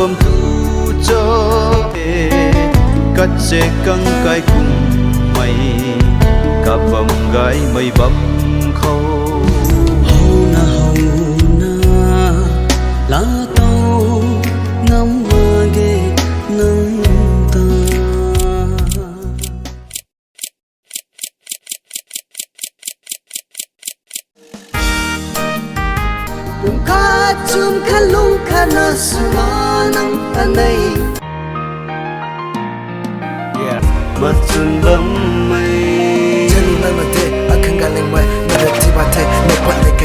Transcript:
lom tu cho cắt sẽ căng cái cùng mày cả vòng gái mây bấm khâu hầu na lá tàu ngắm hoa ghê nâng ta đừng khát chum khát lung khát na suma nang tanay bất chun bấm mây chân mây mà thế, ở khăn gà lên mây, nơi đất thì bà thế, nơi quạt